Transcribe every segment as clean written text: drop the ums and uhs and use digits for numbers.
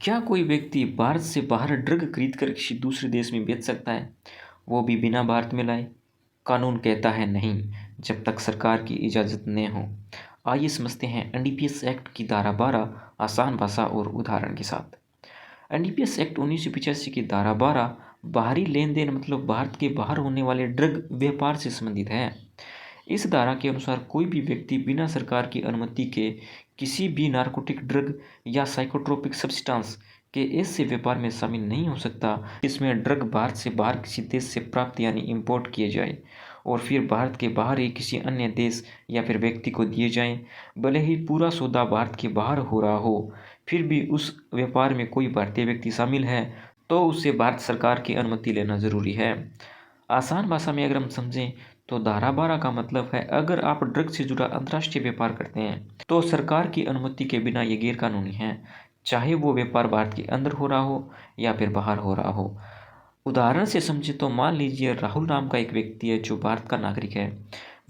क्या कोई व्यक्ति भारत से बाहर ड्रग खरीद कर किसी दूसरे देश में बेच सकता है, वो भी बिना भारत में लाए? कानून कहता है नहीं, जब तक सरकार की इजाज़त न हो। आइए समझते हैं एनडीपीएस एक्ट की धारा 12 आसान भाषा और उदाहरण के साथ। एनडीपीएस एक्ट 1985 की धारा 12 बाहरी लेन देन मतलब भारत के बाहर होने वाले ड्रग व्यापार से संबंधित है। इस धारा के अनुसार कोई भी व्यक्ति बिना सरकार की अनुमति के किसी भी नारकोटिक ड्रग या साइकोट्रोपिक सब्सटेंस के ऐसे व्यापार में शामिल नहीं हो सकता जिसमें ड्रग भारत से बाहर किसी देश से प्राप्त यानी इंपोर्ट किए जाए और फिर भारत के बाहर ही किसी अन्य देश या फिर व्यक्ति को दिए जाएं। भले ही पूरा सौदा भारत के बाहर हो रहा हो, फिर भी उस व्यापार में कोई भारतीय व्यक्ति शामिल है तो उससे भारत सरकार की अनुमति लेना ज़रूरी है। आसान भाषा में अगर हम समझें तो धारा 12 का मतलब है अगर आप ड्रग से जुड़ा अंतर्राष्ट्रीय व्यापार करते हैं तो सरकार की अनुमति के बिना ये गैर कानूनी है, चाहे वो व्यापार भारत के अंदर हो रहा हो या फिर बाहर हो रहा हो। उदाहरण से समझे तो मान लीजिए राहुल नाम का एक व्यक्ति है जो भारत का नागरिक है।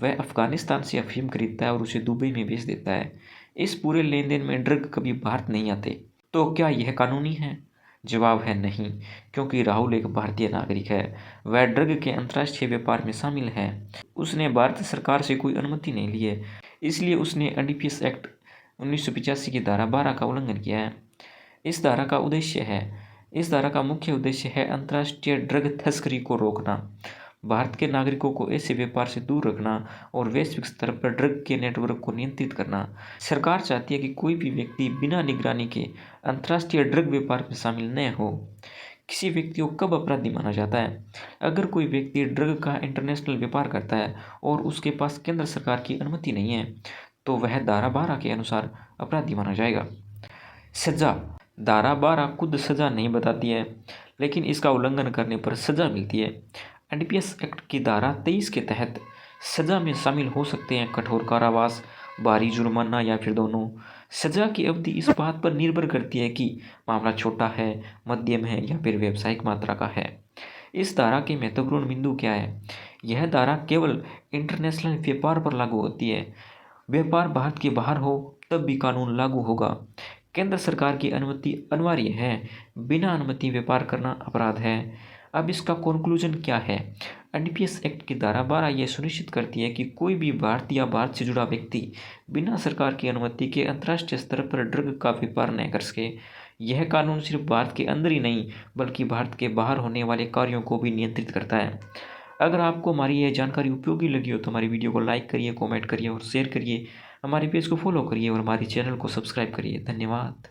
वह अफगानिस्तान से अफीम खरीदता है और उसे दुबई में बेच देता है। इस पूरे लेन देन में ड्रग कभी भारत नहीं आते, तो क्या यह कानूनी है? जवाब है नहीं, क्योंकि राहुल एक भारतीय नागरिक है। वह ड्रग के अंतर्राष्ट्रीय व्यापार में शामिल है। उसने भारत सरकार से कोई अनुमति नहीं ली है, इसलिए उसने एनडीपीएस एक्ट 1985 की धारा 12 का उल्लंघन किया है। इस धारा का मुख्य उद्देश्य है अंतर्राष्ट्रीय ड्रग तस्करी को रोकना, भारत के नागरिकों को ऐसे व्यापार से दूर रखना और वैश्विक स्तर पर ड्रग के नेटवर्क को नियंत्रित करना। सरकार चाहती है कि कोई भी व्यक्ति बिना निगरानी के अंतर्राष्ट्रीय ड्रग व्यापार में शामिल न हो। किसी व्यक्ति को कब अपराधी माना जाता है? अगर कोई व्यक्ति ड्रग का इंटरनेशनल व्यापार करता है और उसके पास केंद्र सरकार की अनुमति नहीं है, तो वह धारा 12 के अनुसार अपराधी माना जाएगा। सजा: धारा 12 खुद सजा नहीं बताती है, लेकिन इसका उल्लंघन करने पर सजा मिलती है। एनडीपीएस एक्ट की धारा 23 के तहत सजा में शामिल हो सकते हैं कठोर कारावास, भारी जुर्माना या फिर दोनों। सजा की अवधि इस बात पर निर्भर करती है कि मामला छोटा है, मध्यम है या फिर व्यावसायिक मात्रा का है। इस धारा के महत्वपूर्ण बिंदु क्या है? यह धारा केवल इंटरनेशनल व्यापार पर लागू होती है। व्यापार भारत के बाहर हो तब भी कानून लागू होगा। केंद्र सरकार की अनुमति अनिवार्य है, बिना अनुमति व्यापार करना अपराध है। अब इसका कंक्लूजन क्या है? एनडीपीएस एक्ट की धारा 12 यह सुनिश्चित करती है कि कोई भी भारत या भारत से जुड़ा व्यक्ति बिना सरकार की अनुमति के अंतर्राष्ट्रीय स्तर पर ड्रग का व्यापार न कर सके। यह कानून सिर्फ भारत के अंदर ही नहीं बल्कि भारत के बाहर होने वाले कार्यों को भी नियंत्रित करता है। अगर आपको हमारी यह जानकारी उपयोगी लगी हो तो हमारी वीडियो को लाइक करिए, कमेंट करिए और शेयर करिए। हमारे पेज को फॉलो करिए और हमारे चैनल को सब्सक्राइब करिए। धन्यवाद।